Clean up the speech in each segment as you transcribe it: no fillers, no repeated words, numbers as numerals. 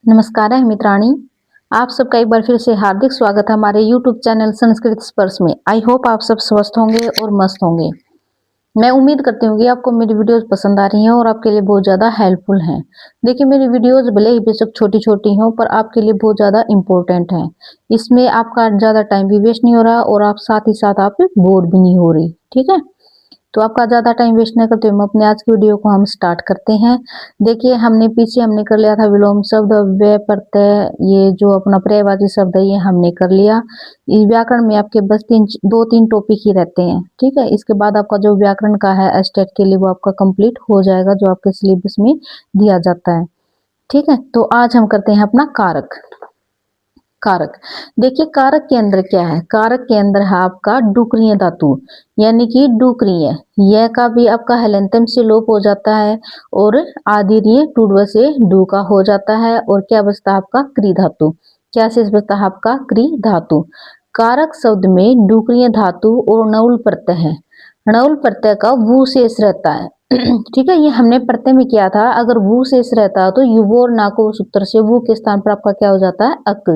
नमस्कार है मित्राणी। आप सबका एक बार फिर से हार्दिक स्वागत है हमारे YouTube चैनल संस्कृत स्पर्श में। आई होप आप सब स्वस्थ होंगे और मस्त होंगे। मैं उम्मीद करती हूँ कि आपको मेरी वीडियोस पसंद आ रही हैं और आपके लिए बहुत ज़्यादा हेल्पफुल हैं। देखिए, मेरी वीडियोस भले ही बेशक छोटी-छोटी हों पर आपके लिए बहुत ज़्यादा इम्पोर्टेंट हैं। इसमें आपका ज़्यादा टाइम भी वेस्ट नहीं हो रहा और आप साथ ही साथ आप बोर भी नहीं हो रही। ठीक है? तो आपका ज़्यादा टाइम वेस्ट ना करते हुए हम अपने आज की वीडियो को हम स्टार्ट करते हैं। देखिए, हमने कर लिया था विलोम शब्द, व्यय, प्रत्यय, ये जो अपना पर्यायवाची शब्द है ये हमने कर लिया। इस व्याकरण में आपके बस 2-3 टॉपिक ही रहते हैं, ठीक है? इसके बाद आपका जो व्याकरण का है स्टेट के लिए वो आपका कंप्लीट हो जाएगा, जो आपके सिलेबस में दिया जाता है, ठीक है? तो आज हम करते हैं अपना कारक। कारक, देखिए कारक के अंदर क्या है? कारक के अंदर है आपका डुकरीय धातु, यानी कि डुकरीय। यह का भी आपका हलंतम से लोप हो जाता है और आदिरीय टूडव से डू का हो जाता है। और क्या बचता है आपका? क्री धातु। क्या शेष बचता है आपका? क्री धातु। कारक शब्द में डुकरीय धातु और नौल प्रत्यय है। नौल प्रत्यय का वू शेष रहता है। ठीक है, ये हमने प्रत्यय में किया था। अगर वू शेष रहता तो युवो और ना को सूत्र से वू के स्थान पर आपका क्या हो जाता है? अक।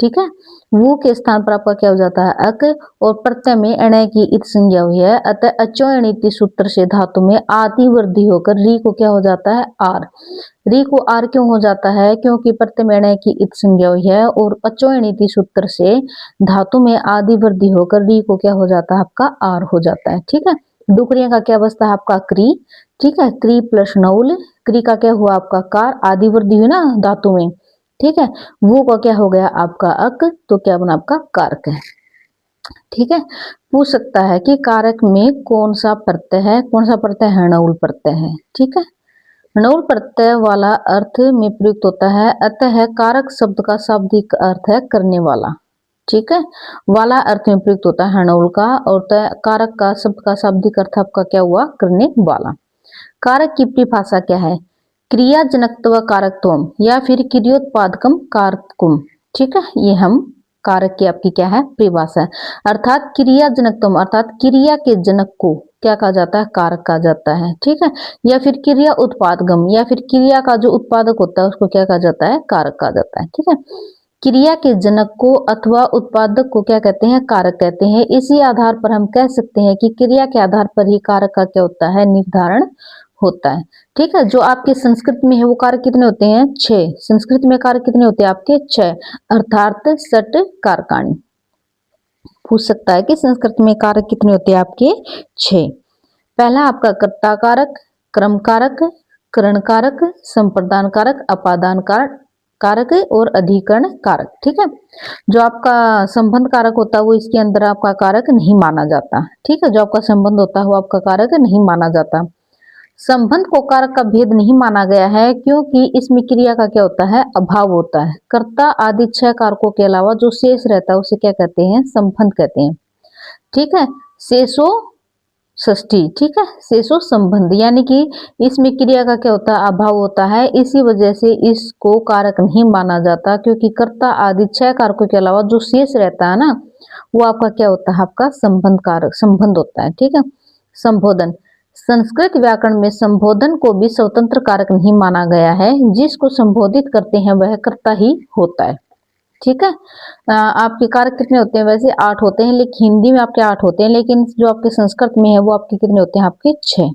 ठीक है, वू के स्थान पर आपका क्या हो जाता है? अक। और प्रत्यय में अणय की इत संज्ञा हुई है, अतः अचोणिति सूत्र से धातु में आदि वृद्धि होकर री को क्या हो जाता है? आर। री को आर क्यों हो जाता है? क्योंकि प्रत्यय में अणय की इत संज्ञा हुई है और अचोणिति सूत्र से धातु में आदि वृद्धि होकर री को क्या हो जाता है? आपका आर हो जाता है। ठीक है, डुकरिया का क्या बचता है? आपका क्री। ठीक है, क्री प्लस नौल। क्री का क्या हुआ? आपका कार, आदि वृद्धि हुई ना धातु में। ठीक है, वो का क्या हो गया? आपका अक। तो क्या बना? आपका कारक है। ठीक है, पूछ सकता है कि कारक में कौन सा प्रत्यय है? कौन सा प्रत्यय है? नौल प्रत्यय है। ठीक है, नौल प्रत्यय वाला अर्थ में प्रयुक्त होता है, अतः कारक शब्द का शाब्दिक अर्थ है करने वाला। ठीक है, वाला अर्थ में प्रयुक्त होता है नौल का, और कारक का शब्द का शाब्दिक अर्थ आपका क्या हुआ? करने वाला। कारक की परिभाषा क्या है? क्रिया जनकत्व कारकत्वम या फिर क्रियोत्पादकम कारकम। ठीक है, ये हम कारक की आपकी क्या है? परिभाषा है। अर्थात क्रिया जनकत्वम, अर्थात क्रिया के जनक को क्या कहा जाता है? कारक कहा जाता है। ठीक है, या फिर क्रिया उत्पादकम, या फिर क्रिया का जो उत्पादक होता है उसको क्या कहा जाता है? कारक कहा जाता है। ठीक है, क्रिया के जनक को अथवा उत्पादक को क्या कहते हैं? कारक कहते हैं। इसी आधार पर हम कह सकते हैं कि क्रिया के आधार पर ही कारक का क्या होता है? निर्धारण होता है। ठीक है, जो आपके संस्कृत में है वो कारक कितने होते हैं? 6। संस्कृत में कारक कितने होते हैं आपके? 6, अर्थात षट कारकाणि। पूछ सकता है कि संस्कृत में कारक कितने होते हैं आपके? 6। पहला आपका कर्ता कारक, क्रम कारक, करण कारक, संप्रदान कारक, अपादान कारक और अधिकरण कारक। ठीक है, जो आपका संबंध कारक होता है वो इसके अंदर आपका कारक नहीं माना जाता। ठीक है, जो आपका संबंध होता है वो आपका कारक नहीं माना जाता। संबंध को कारक का भेद नहीं माना गया है क्योंकि इसमें क्रिया का क्या होता है? अभाव होता है। कर्ता आदि 6 कारकों के अलावा जो शेष रहता है उसे क्या कहते हैं? संबंध कहते हैं। ठीक है, शेषो षष्ठी। ठीक है, शेषो संबंध, यानी कि इसमें क्रिया का क्या होता है? अभाव होता है। इसी वजह से इसको कारक नहीं माना जाता, क्योंकि कर्ता आदि 6 कारकों के अलावा जो शेष रहता है ना वो आपका क्या होता है? आपका संबंध कारक, संबंध होता है। ठीक है, संबोधन। संस्कृत व्याकरण में संबोधन को भी स्वतंत्र कारक नहीं माना गया है। जिसको संबोधित करते हैं वह कर्ता ही होता है। ठीक है, आपके कारक कितने होते हैं? वैसे 8 होते हैं, लेकिन हिंदी में आपके 8 होते हैं, लेकिन जो आपके संस्कृत में है वो आपके कितने होते हैं? आपके 6।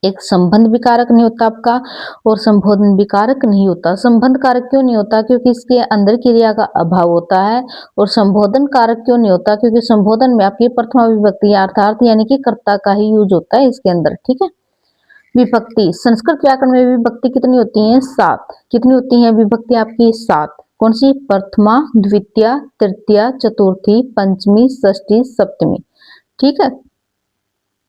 एक संबंध भी कारक नहीं होता आपका और संबोधन भी कारक नहीं होता। संबंध कारक क्यों नहीं होता? क्योंकि इसके अंदर क्रिया का अभाव होता है। और संबोधन कारक क्यों नहीं होता? क्योंकि संबोधन में आपकी प्रथमा विभक्ति अर्थात यानी कि कर्ता का ही यूज होता है इसके अंदर। ठीक है, विभक्ति। संस्कृत व्याकरण में विभक्ति कितनी होती है? 7। कितनी होती है विभक्ति आपकी? 7। कौन सी? प्रथमा, द्वितीय, तृतीय, चतुर्थी, पंचमी, षष्ठी, सप्तमी। ठीक है,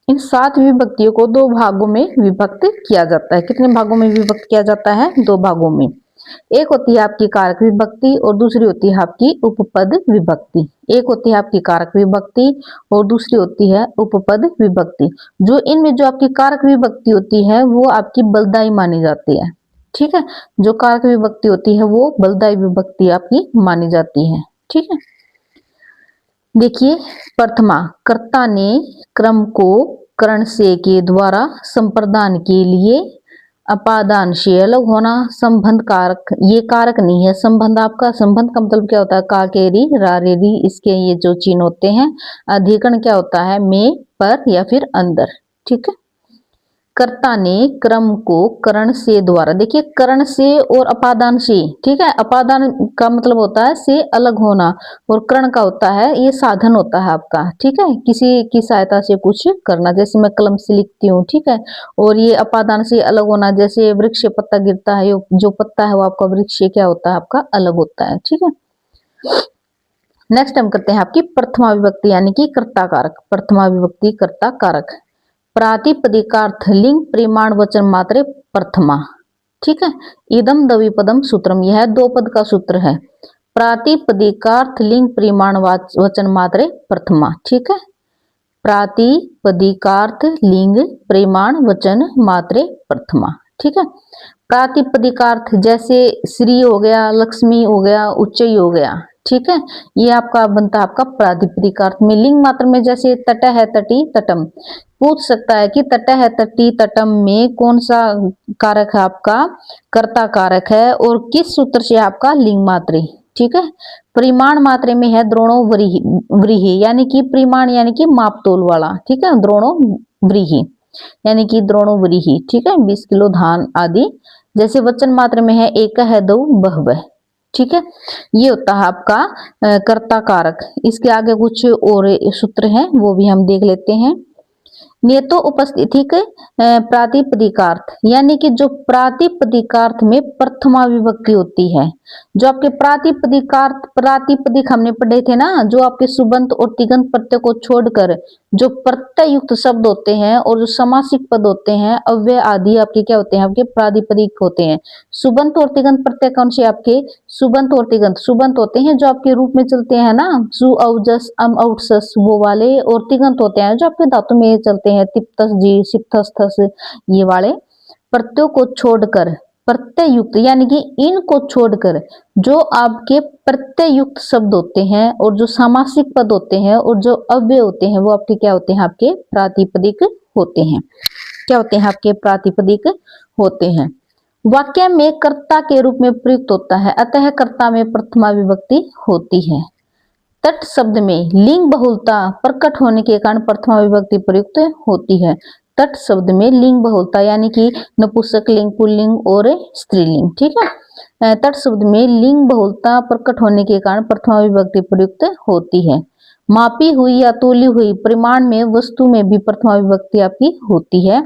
इन 7 विभक्तियों को 2 भागों में विभक्त किया जाता है। कितने भागों में विभक्त किया जाता है? 2 भागों में। एक होती है आपकी कारक विभक्ति और दूसरी होती है आपकी उपपद विभक्ति। एक होती है आपकी कारक विभक्ति और दूसरी होती है उपपद विभक्ति। जो इनमें जो आपकी कारक विभक्ति होती है वो आपकी बलदायी मानी जाती है। ठीक है, जो कारक विभक्ति होती है वो बलदायी विभक्ति आपकी मानी जाती है। ठीक है, देखिए, प्रथमा, कर्ता ने क्रम को करण से के द्वारा संप्रदान के लिए अपादान से अलग होना, संबंध कारक, ये कारक नहीं है संबंध आपका। संबंध का मतलब क्या होता है, का के री रा रे री, इसके ये जो चिन्ह होते हैं। अधिकरण क्या होता है, में, पर या फिर अंदर। ठीक है। कर्ता ने क्रम को करण से द्वारा, देखिए करण से और अपादान से, ठीक है। अपादान का मतलब होता है से अलग होना, और करण का होता है ये साधन होता है आपका, ठीक है, किसी की सहायता से कुछ करना, जैसे मैं कलम से लिखती हूँ, ठीक है। और ये अपादान से अलग होना, जैसे वृक्ष से पत्ता गिरता है, जो पत्ता है वो आपका वृक्ष से क्या होता है, आपका अलग होता है। ठीक है। नेक्स्ट हम करते हैं आपकी प्रथमा विभक्ति यानी कि कर्ता कारक। प्रथमा विभक्ति कर्ता कारक। प्रातिपदिकार्थ लिंग परिमाण वचन मात्रे प्रथमा। ठीक है। इदम द्विपदम सूत्रम, यह दो पद का सूत्र है। प्रातिपदिकार्थ लिंग परिमाण वचन मात्रे प्रथमा। ठीक है। प्रातिपदिकार्थ लिंग परिमाण वचन मात्रे प्रथमा। ठीक है। प्रातिपदिकार्थ जैसे श्री हो गया, लक्ष्मी हो गया, उच्चई हो गया। ठीक है। ये आपका बनता है आपका प्रातिपदिकार्थ में। लिंग मात्र में जैसे तट है, तटी, तटम। पूछ सकता है कि तट है, तटी, तटम में कौन सा कारक है आपका, कर्ता कारक है, और किस सूत्र से आपका लिंग मात्र। ठीक है। परिमाण मात्रे में है द्रोणो व्रीहि, यानी कि परिमाण यानी कि मापतोल वाला। ठीक है। द्रोणो व्रीहि यानी कि द्रोणो व्रीहि। ठीक है। 20 किलो धान आदि। जैसे वचन मात्र में है एक है, दो, बहवह। ठीक है। ये होता है आपका कर्ता कारक। इसके आगे कुछ और सूत्र हैं, वो भी हम देख लेते हैं। नेतो उपस्थिति के प्रातिपदिकार्थ, यानी कि जो प्रातिपदिकार्थ में प्रथमा विभक्ति होती है। जो आपके प्रातिपदिकार्थ, प्रातिपदिक हमने पढ़े थे ना, जो आपके सुबंत और तिगंत प्रत्यय को छोड़कर जो प्रत्यय युक्त शब्द होते हैं और जो समासिक पद होते हैं, अव्यय आदि आपके क्या होते हैं, आपके प्रातिपदिक होते हैं। सुबंत और तिगंत प्रत्यय कौन से आपके, सुबंत और तिगंत। सुबंत होते हैं जो आपके रूप में चलते हैं ना, सु औ जस अम औट सस वो वाले, और तिगंत होते हैं जो आपके धातु में चलते हैं, तिप्तस जी, सिप्तस थस, ये वाले। प्रत्ययों को छोड़कर प्रत्यय युक्त, यानी कि इनको छोड़कर जो आपके प्रत्यय युक्त शब्द होते हैं और जो सामासिक पद होते हैं और जो अव्यय होते हैं, वो आपके क्या होते हैं, आपके प्रातिपदिक होते हैं। क्या होते हैं, आपके प्रातिपदिक होते हैं। वाक्य में कर्ता के रूप में प्रयुक्त होता है, अतः कर्ता में प्रथमा विभक्ति होती है। तट शब्द में लिंग बहुलता प्रकट होने के कारण प्रथमा विभक्ति प्रयुक्त होती है। तट शब्द में लिंग बहुलता यानी कि नपुंसक लिंग, पुल्लिंग और स्त्रीलिंग। ठीक है। तट शब्द में लिंग बहुलता प्रकट होने के कारण प्रथमा विभक्ति प्रयुक्त होती है। मापी हुई या तोली हुई परिमाण में वस्तु में भी प्रथमा विभक्ति आपकी होती है।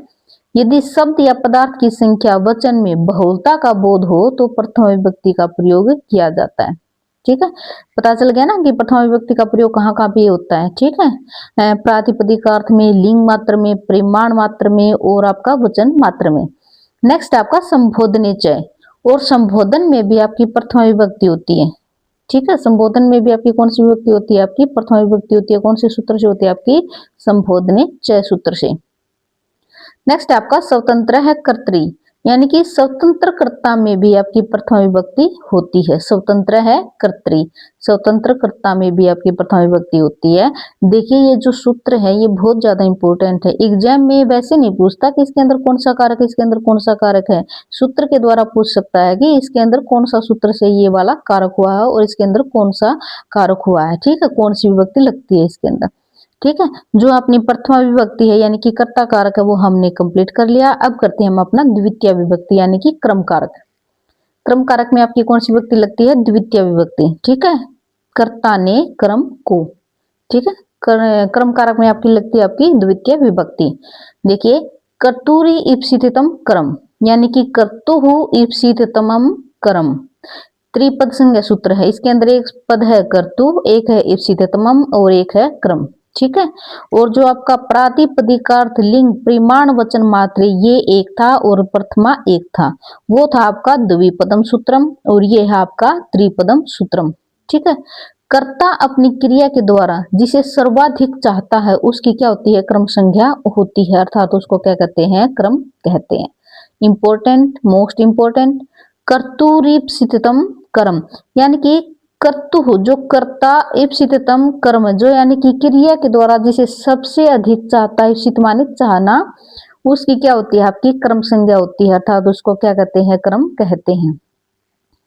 यदि शब्द या पदार्थ की संख्या वचन में बहुलता का बोध हो तो प्रथमा विभक्ति का प्रयोग किया जाता है। ठीक है। पता चल गया ना कि प्रथमा विभक्ति का प्रयोग कहाँ कहाँ पे होता है। ठीक है। प्रातिपदिक अर्थ में, लिंग मात्र में, परिमाण मात्र में और आपका वचन मात्र में। नेक्स्ट आपका संबोधनचय, और संबोधन में भी आपकी प्रथमा विभक्ति होती है। ठीक है। संबोधन में भी आपकी कौन सी विभक्ति होती है, आपकी प्रथमा विभक्ति होती है। कौन से सूत्र से होती है, आपकी संबोधनचय सूत्र से। नेक्स्ट आपका स्वतंत्र है कर्त्री, यानी कि स्वतंत्र कर्ता में भी आपकी प्रथमा विभक्ति होती है। स्वतंत्र है कर्त्री, स्वतंत्र कर्ता में भी आपकी प्रथमा विभक्ति होती है। देखिए ये जो सूत्र है ये बहुत ज्यादा इंपॉर्टेंट है। एग्जाम में वैसे नहीं पूछता कि इसके अंदर कौन सा कारक है, इसके अंदर कौन सा कारक है। सूत्र के द्वारा पूछ सकता है कि इसके अंदर कौन सा सूत्र से ये वाला कारक हुआ है और इसके अंदर कौन सा कारक हुआ है। ठीक है। कौन सी विभक्ति लगती है इसके अंदर। ठीक है। जो अपनी प्रथमा विभक्ति है यानी कि कर्ता कारक है वो हमने कंप्लीट कर लिया। अब करते हैं हम अपना द्वितीय विभक्ति यानी कि क्रम कारक। क्रम कारक में आपकी कौन सी विभक्ति लगती है, द्वितीय विभक्ति। ठीक है। कर्ता ने क्रम को। ठीक है। क्रम कारक में आपकी लगती है आपकी द्वितीय विभक्ति। देखिए कर्तुरी ईप्सितम क्रम, यानी कि कर्तुहु ईप्सितमम क्रम, त्रिपद संज्ञा सूत्र है। इसके अंदर एक पद है कर्तु, एक है ईप्सितमम और एक है क्रम। ठीक है। और जो आपका प्रातिपदिकार्थ लिंग परिमाण वचन मात्र ये एक था और प्रथमा एक था, वो था आपका द्विपदम सूत्रम और ये है आपका त्रिपदम सूत्रम। ठीक है। कर्ता अपनी क्रिया के द्वारा जिसे सर्वाधिक चाहता है उसकी क्या होती है, क्रम संज्ञा होती है, अर्थात उसको क्या कहते हैं, क्रम कहते हैं। इंपॉर्टेंट, मोस्ट इंपॉर्टेंट, कर्तुरीप्सितम कर्म, यानी कि कर्तु जो कर्ता, ईप्सितम कर्म जो यानी कि क्रिया के द्वारा जिसे सबसे अधिक चाहता है, ईप्सित माने चाहना, उसकी क्या होती है आपकी क्रम संज्ञा होती है, अर्थात उसको क्या कहते हैं क्रम कहते हैं।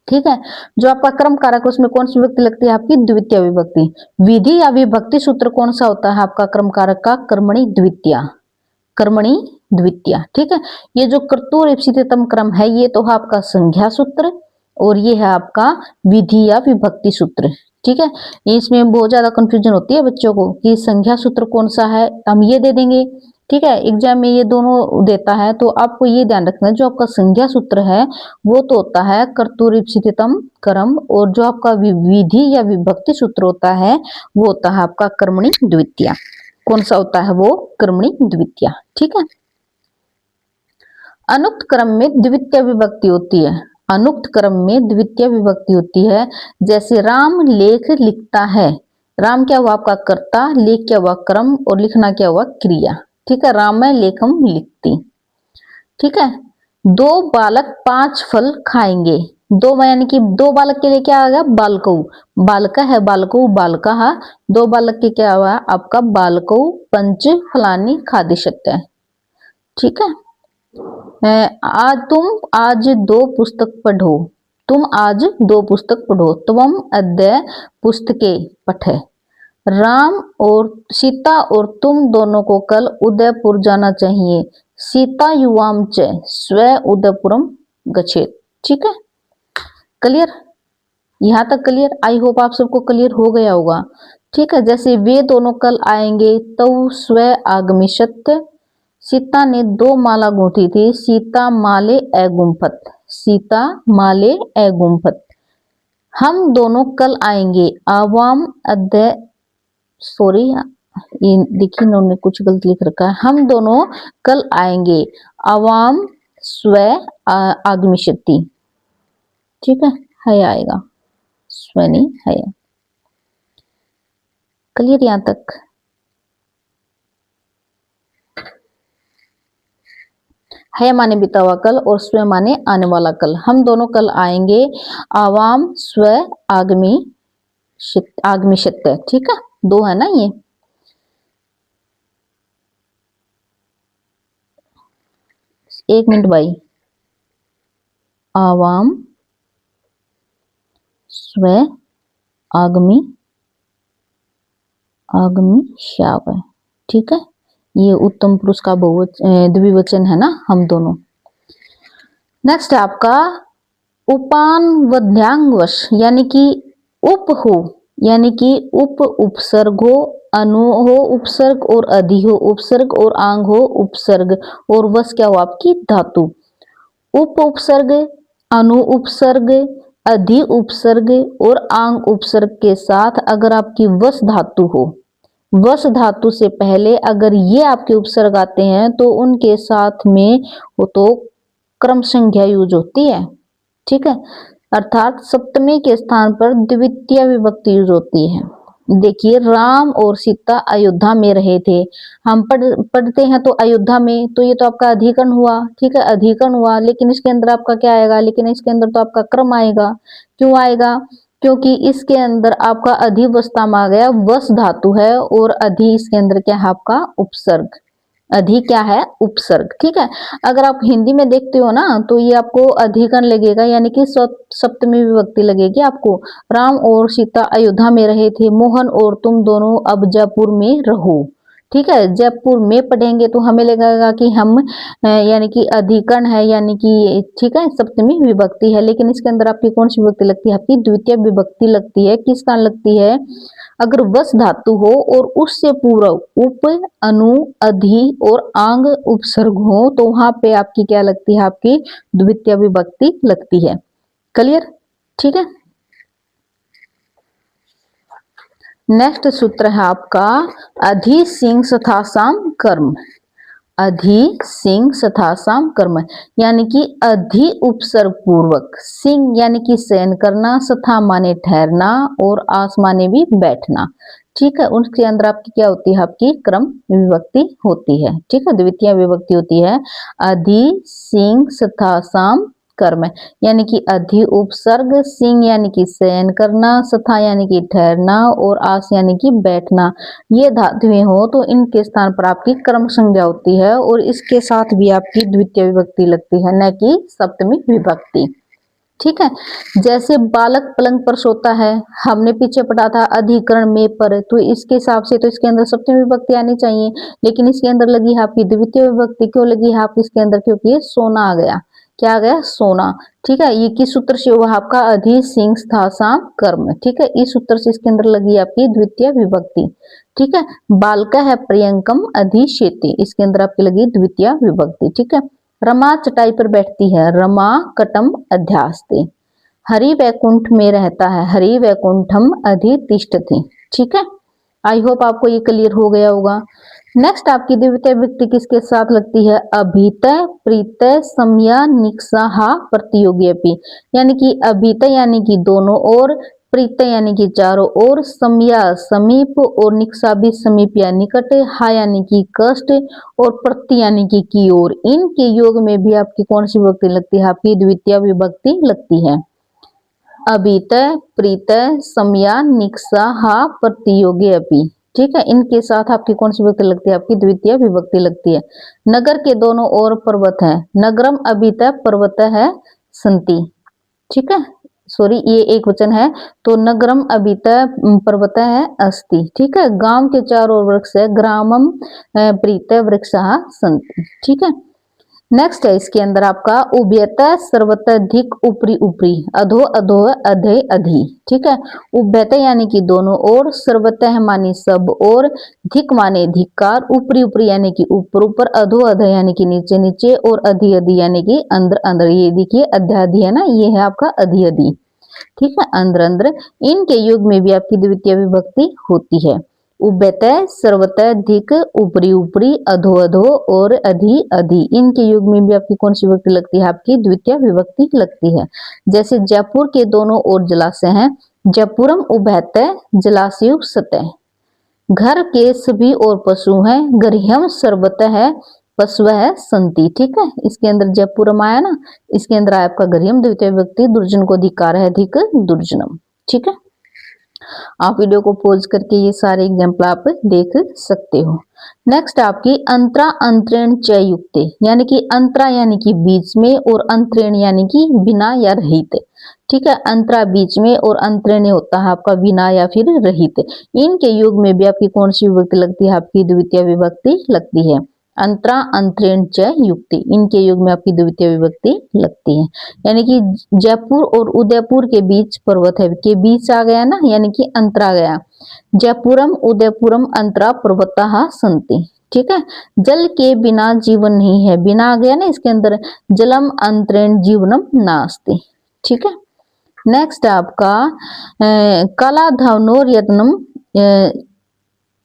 ठीक है, जो आपका क्रम कारक है उसमें कौन सी विभक्ति लगती है आपकी द्वितीय विभक्ति। विधि या विभक्ति सूत्र कौन सा होता है आपका क्रम कारक का, कर्मणि द्वितीया, कर्मणि द्वितीया। ठीक है, ये जो कर्तृ ईप्सितम क्रम है ये तो है आपका संज्ञा सूत्र और ये है आपका विधि या विभक्ति सूत्र। ठीक है, इसमें बहुत ज्यादा कंफ्यूजन होती है बच्चों को कि संज्ञा सूत्र कौन सा है, हम ये दे देंगे। ठीक है, एग्जाम में ये दोनों देता है तो आपको ये ध्यान रखना है जो आपका संज्ञा सूत्र है वो तो होता है कर्तृ ईप्सितम क्रम, और जो आपका विधि या विभक्ति सूत्र होता है वो होता है आपका कर्मणि द्वितीया। कौन सा होता है वो, कर्मणि द्वितीया। ठीक है, अनुक्त क्रम में द्वितीय विभक्ति होती है, अनुक्त क्रम में द्वितीय विभक्ति होती है। जैसे राम लेख लिखता है, राम क्या हुआ आपका कर्ता, लेख क्या हुआ क्रम और लिखना क्या हुआ क्रिया। ठीक है, राम लेखम लिखती। ठीक है, दो बालक 5 फल खाएंगे, दो यानी कि दो बालक के लिए क्या आ गया बालकऊ, बालका है बालकऊ बालका है, दो बालक के क्या हुआ आपका बालकऊ पंच फलानी खादिशत्य। ठीक है, आज तुम आज 2 पुस्तक पढ़ो, तुम आज 2 पुस्तक पढ़ो, त्वम अद्य पुस्तके पठे। राम और सीता और तुम दोनों को कल उदयपुर जाना चाहिए, सीता युवाम च स्व उदयपुरम गच्छेत। ठीक है, क्लियर, यहाँ तक क्लियर, आई होप आप सबको क्लियर हो गया होगा। ठीक है, जैसे वे दोनों कल आएंगे तो स्व आगमिष्यत, सीता ने 2 माला गूंथी थी, सीता माले एगुम्फत, सीता माले एगुम्फत। हम दोनों कल आएंगे, आवाम अद्य, सॉरी ये देखिए इन्होंने कुछ गलत लिख रखा है, हम दोनों कल आएंगे, आवाम स्व आगमिष्यति। ठीक है आएगा, स्व नहीं है। क्लियर यहां तक, है माने बीता हुआ कल और स्व माने आने वाला कल। हम दोनों कल आएंगे, आवाम स्व आगमिष्यत। ठीक है, 2 है ना ये। एक मिनट भाई, आवाम स्व आगमिष्यावः। ठीक है, ये उत्तम पुरुष का द्विवचन है ना, हम दोनों। नेक्स्ट है आपका उपान वध्यांगवश, यानी कि उप हो, यानी कि उप उपसर्ग हो, अनु हो उपसर्ग और अधि हो उपसर्ग और आंग हो उपसर्ग और वश क्या हो आपकी धातु। उप उपसर्ग, अनु उपसर्ग, अधि उपसर्ग और आंग उपसर्ग के साथ अगर आपकी वश धातु हो, वश धातु से पहले अगर ये आपके उपसर्ग आते हैं तो उनके साथ में वो तो क्रम संज्ञा यूज होती है। ठीक है, अर्थात सप्तमी के स्थान पर द्वितीय विभक्ति यूज होती है। देखिए राम और सीता अयोध्या में रहे थे, हम पढ़ते हैं तो अयोध्या में, तो ये तो आपका अधिकरण हुआ। ठीक है, अधिकरण हुआ, लेकिन इसके अंदर आपका क्या आएगा, लेकिन इसके अंदर तो आपका क्रम आएगा। क्यों आएगा, क्योंकि इसके अंदर आपका अधिवस्था में आ गया, वश धातु है और अधि इसके अंदर क्या है आपका उपसर्ग, अधि क्या है उपसर्ग। ठीक है, अगर आप हिंदी में देखते हो ना तो ये आपको अधिकरण लगेगा, यानी कि सप्तमी विभक्ति लगेगी आपको। राम और सीता अयोध्या में रहे थे, मोहन और तुम दोनों अब जयपुर में रहो। ठीक है, जयपुर में पढ़ेंगे तो हमें लगेगा कि हम यानी कि अधिकरण है, यानी कि ठीक है सप्तमी विभक्ति है, लेकिन इसके अंदर आपकी कौन सी विभक्ति लगती है, आपकी द्वितीय विभक्ति लगती है। किस कारण लगती है, अगर वश धातु हो और उससे पूर्व उप अनु अधि और आंग उपसर्ग हो तो वहां पे आपकी क्या लगती है, आपकी द्वितीय विभक्ति लगती है। क्लियर, ठीक है। नेक्स्ट सूत्र है आपका अधि सिंह तथा साम कर्म, अधि सिंह तथा साम कर्म, यानी कि अधि उपसर्ग पूर्वक, सिंह यानी कि शयन करना, सथा माने ठहरना और आस माने भी बैठना। ठीक है, उसके अंदर आपकी क्या होती है, आपकी क्रम विभक्ति होती है। ठीक है, द्वितीय विभक्ति होती है। अधि सिंह तथा साम कर्म, यानी कि अधि उपसर्ग, सिंह यानी कि शयन करना, सथा यानी कि ठहरना और आस यानी कि बैठना, ये धातुएं हो तो इनके स्थान पर आपकी कर्म संज्ञा होती है और इसके साथ भी आपकी द्वितीय विभक्ति लगती है, न कि सप्तमी विभक्ति। ठीक है, जैसे बालक पलंग पर सोता है, हमने पीछे पढ़ा था अधिकरण में पर, तो इसके हिसाब से तो इसके अंदर सप्तमी विभक्ति आनी चाहिए, लेकिन इसके अंदर लगी है आपकी द्वितीय विभक्ति। क्यों लगी है आपकी इसके अंदर? क्योंकि ये सोना आ गया। क्या आ गया? सोना। ठीक है, ये किस सूत्र से हुआ आपका? अधि सिंह था साम कर्म। ठीक है, इस सूत्र से इसके अंदर लगी आपकी द्वितीय विभक्ति। ठीक है, बालका है प्रियंकम अधिशेते, इसके अंदर आपकी लगी द्वितीय विभक्ति। ठीक है, रमा चटाई पर बैठती है, रमा कटम अध्यास्ते। हरि वैकुंठ में रहता है, हरि वैकुंठम अधितिष्ठति। ठीक है, आई होप आपको ये क्लियर हो गया होगा। नेक्स्ट आपकी द्वितीय विभक्ति किसके साथ लगती है? अभितय, प्रीतय, समया, निक्साहा, प्रतियोगी अपि, यानी कि अभितय यानी कि दोनों ओर, प्रीतय यानी कि चारों ओर, समया समीप और निक्सा भी समीप या निकट, हा यानी कि कष्ट और प्रति यानी कि की ओर, इनके योग में भी आपकी कौन सी विभक्ति लगती है? आपकी द्वितीय विभक्ति लगती है। अभितय, प्रीतय, समया, निक्सा, हा, प्रतियोगी अपि। ठीक है, इनके साथ आपकी कौन सी विभक्ति लगती है? आपकी द्वितीय विभक्ति लगती है। नगर के दोनों ओर पर्वत है, नगरम अभितय पर्वत है संति। ठीक है, सॉरी ये एक वचन है, तो नगरम अभितय पर्वत है अस्ति। ठीक है, गांव के चारों ओर वृक्ष है, ग्रामम प्रीतय वृक्षः सन्ति। ठीक है, नेक्स्ट है इसके अंदर आपका उभयतः सर्वतः धिक ऊपरी ऊपरी, अधो अधो अधे अधि। ठीक है, उभयतः यानी कि दोनों ओर, सर्वतः मानी सब और, धिक माने धिक्कार, ऊपरी ऊपरी यानी कि ऊपर ऊपर, अधो अध यानी कि नीचे नीचे और अधि अधि यानी कि अंदर अंदर। ये देखिए अध्याधि है ना, ये है आपका अधि अधि। ठीक है, अंदर अंदर, इनके योग में भी आपकी द्वितीय विभक्ति होती है। उभयतः, सर्वतः, धिक, ऊपरी ऊपरी, अधो अधो और अधि अधि, इनके योग में भी आपकी कौन सी विभक्ति लगती है? आपकी द्वितीय विभक्ति लगती है। जैसे जयपुर के दोनों ओर जलाशय हैं, जयपुरम उभयतः जलाशय सतह। घर के सभी और पशु हैं, गृहम सर्वतः है पशु है संति। ठीक है, इसके अंदर जयपुरम आया ना, इसके अंदर आया आपका गृहम द्वितीय विभक्ति, दुर्जन को अधिकार है, अधिक दुर्जनम। ठीक है, आप वीडियो को पॉज करके ये सारे एग्जाम्पल आप देख सकते हो। नेक्स्ट आपकी अंतरा अंतरेण च युक्ते, यानी कि अंतरा यानी कि बीच में और अंतरेण यानी कि बिना या रहित। ठीक है, अंतरा बीच में और अंतरेण होता है आपका बिना या फिर रहित। इनके योग में भी आपकी कौन सी विभक्ति लगती है? आपकी द्वितीय विभक्ति लगती है। अंतरा अंतरेण च युक्ति, इनके योग में आपकी द्वितीय विभक्ति लगती है। यानी कि जयपुर और उदयपुर के बीच पर्वत है, के बीच आ गया ना, यानी कि अंतरा गया। जयपुरम उदयपुरम अंतरा पर्वतः सन्ति। ठीक है, जल के बिना जीवन नहीं है, बिना आ गया ना इसके अंदर, जलम अंतरेण जीवनम नास्ति। ठीक है, नेक्स्ट आपका कला धवनोर यत्नम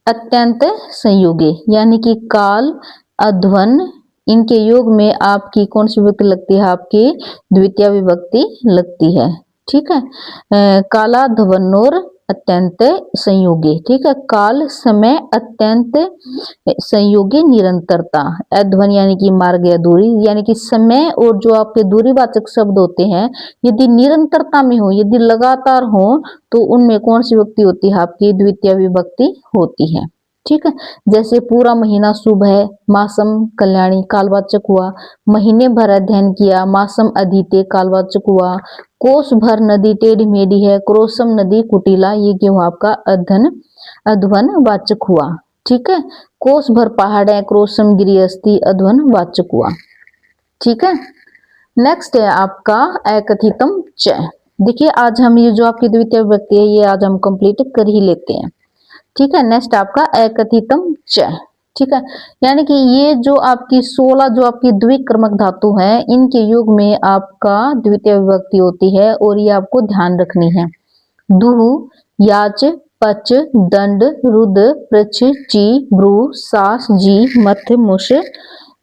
अत्यंत संयोगे, यानी कि काल अध्वन, इनके योग में आपकी कौन सी विभक्ति लगती है? आपकी द्वितीय विभक्ति लगती है। ठीक है, काला ध्वनोर अत्यंत संयोगी। ठीक है, काल समय अत्यंत संयोगी निरंतरता, अध्वन यानी कि मार्ग या दूरी, यानी कि समय और जो आपके दूरीवाचक शब्द होते हैं यदि निरंतरता में हो, यदि लगातार हो, तो उनमें कौन सी विभक्ति होती है? आपकी द्वितीय विभक्ति होती है। ठीक है, जैसे पूरा महीना शुभ है, मासम कल्याणी कालवाचक हुआ। महीने भर अध्ययन किया, मासम अधीते कालवाचक हुआ। कोस भर नदी टेढ़ी मेढ़ी है, क्रोसम नदी कुटिला, ये क्यों आपका अध्ययन अध्वन वाचक हुआ। ठीक है, कोस भर पहाड़ है, क्रोसम गिरी अस्थि, अध्वन वाचक हुआ। ठीक है, नेक्स्ट है आपका एकथितम च। देखिए आज हम ये जो आपकी द्वितीय विभक्ति है ये आज हम कंप्लीट कर ही लेते हैं। ठीक है, नेक्स्ट आपका एकथितम च। ठीक है, यानी कि ये जो आपकी 16 जो आपकी द्विक्रमक धातु है, इनके योग में आपका द्वितीय विभक्ति होती है और ये आपको ध्यान रखनी है। दुह, याच, पच, दंड, रुद, पृछ, ची, ब्रू, सास, जी, मथ, मुष,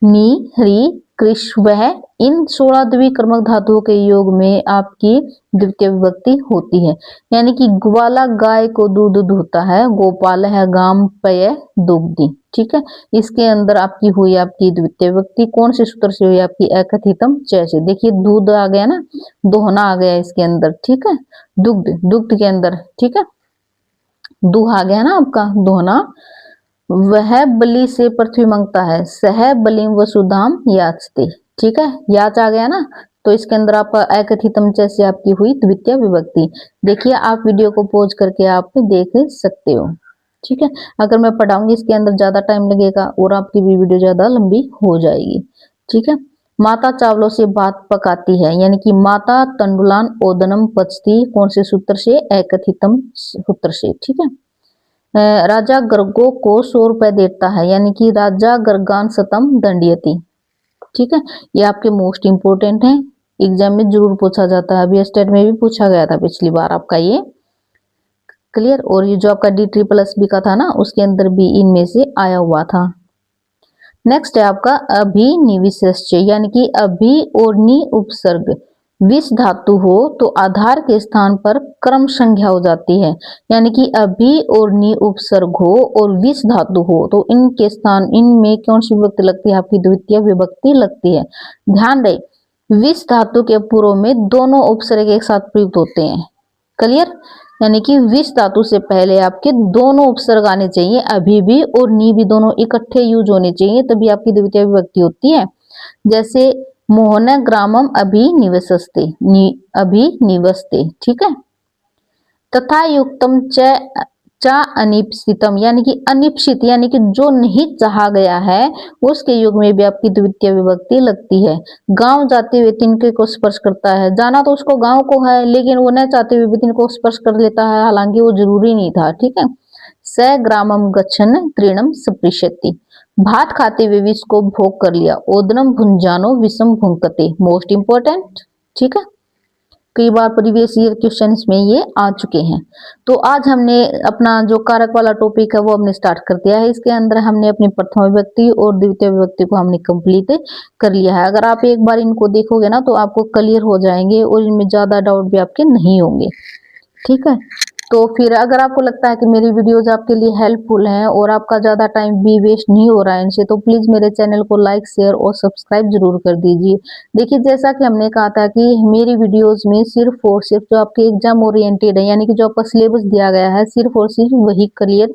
नी, हरी, कृष वह, इन 16 द्विकर्मक धातुओं के योग में आपकी द्वितीय विभक्ति होती है। यानी कि ग्वाला गाय को दूध दूहता है, गोपाल है गाम पय दुग्धि। ठीक है, इसके अंदर आपकी हुई आपकी द्वितीय विभक्ति कौन से सूत्र से हुई आपकी एकथितम च से। देखिए दूध आ गया ना, दोहना आ गया इसके अंदर। ठीक है, दुग्ध, दुग्ध के अंदर, ठीक है, दूह आ गया ना आपका दोहना। वह बलि से पृथ्वी मांगता है, सह बलिम वसुधाम याचते। ठीक है, याच आ गया ना, तो इसके अंदर आपका एकथितम च से आपकी हुई द्वितीय विभक्ति। देखिए आप वीडियो को पॉज करके आप देख सकते हो। ठीक है, अगर मैं पढ़ाऊंगी इसके अंदर ज्यादा टाइम लगेगा और आपकी भी वीडियो ज्यादा लंबी हो जाएगी। ठीक है, माता चावलों से भात पकाती है, यानी कि माता तंडुलान ओदनम पचती, कौन से सूत्र से, एकथितम सूत्र से। ठीक है, राजा गर्गों को 100 रुपए देता है, यानी कि राजा गर्गान सतम दंडियति। ठीक है, ये आपके मोस्ट इंपोर्टेंट है, एग्जाम में जरूर पूछा जाता है, अभी स्टेट में भी पूछा गया था पिछली बार आपका ये। क्लियर, और ये जो आपका D++ का था ना, उसके अंदर भी इनमें से आया हुआ था। नेक्स्ट है आपका अभिनिविष्च, यानी कि अभि और नि उपसर्ग विष धातु हो तो आधार के स्थान पर क्रम संज्ञा हो जाती है। यानी कि अभि और नि उपसर्ग हो और विष धातु हो तो इनके स्थान, इनमें कौन सी विभक्ति लगती है, आपकी द्वितीय विभक्ति लगती है। ध्यान रहे, विष धातु के पूर्व में दोनों उपसर्ग एक साथ प्रयुक्त होते हैं। क्लियर, यानी कि विष धातु से पहले आपके दोनों उपसर्ग आने चाहिए, अभी भी और नी भी दोनों इकट्ठे यूज होने चाहिए, तभी आपकी द्वितीय विभक्ति होती है। जैसे मोहन ग्रामम अभिनिवसस्ते, अभिनिवसते। ठीक है, तथा युक्तम च अनिप्सितम, यानी कि अनिप्सित, यानी कि जो नहीं चाहा गया है, उसके युग में भी आपकी द्वितीय विभक्ति लगती है। गांव जाते हुए तिनके को स्पर्श करता है, जाना तो उसको गांव को है, लेकिन वो न चाहते हुए भी तिनके को स्पर्श कर लेता है, हालांकि वो जरूरी नहीं था। ठीक है, स ग्रामम गच्छन तृणम स्पृशति, भात खाते हुए विष को भोग कर लिया, ओदनम भुंजानो विषम भुंकते। Most important. ठीक है, कई बार प्रीवियस ईयर क्वेश्चन में ये आ चुके हैं। तो आज हमने अपना जो कारक वाला टॉपिक है वो हमने स्टार्ट कर दिया है। इसके अंदर हमने अपनी प्रथम विभक्ति और द्वितीय विभक्ति को हमने कंप्लीट कर लिया है। अगर आप एक बार इनको देखोगे ना तो आपको क्लियर हो जाएंगे और इनमें ज्यादा डाउट भी आपके नहीं होंगे। ठीक है, तो फिर अगर आपको लगता है कि मेरी वीडियोज आपके लिए हेल्पफुल हैं और आपका ज़्यादा टाइम भी वेस्ट नहीं हो रहा है इनसे, तो प्लीज़ मेरे चैनल को लाइक, शेयर और सब्सक्राइब जरूर कर दीजिए। देखिए जैसा कि हमने कहा था कि मेरी वीडियोज में सिर्फ और सिर्फ जो आपके एग्जाम ओरिएंटेड है, यानी कि जो आपका सिलेबस दिया गया है, सिर्फ और सिर्फ वही क्लियर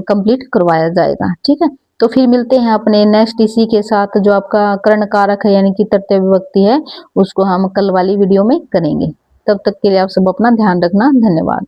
कंप्लीट करवाया जाएगा। ठीक है, तो फिर मिलते हैं अपने नेक्स्ट इसी के साथ, जो आपका कर्ण कारक है यानी कि तृतीय विभक्ति है, उसको हम कल वाली वीडियो में करेंगे। तब तक के लिए आप सब अपना ध्यान रखना। धन्यवाद।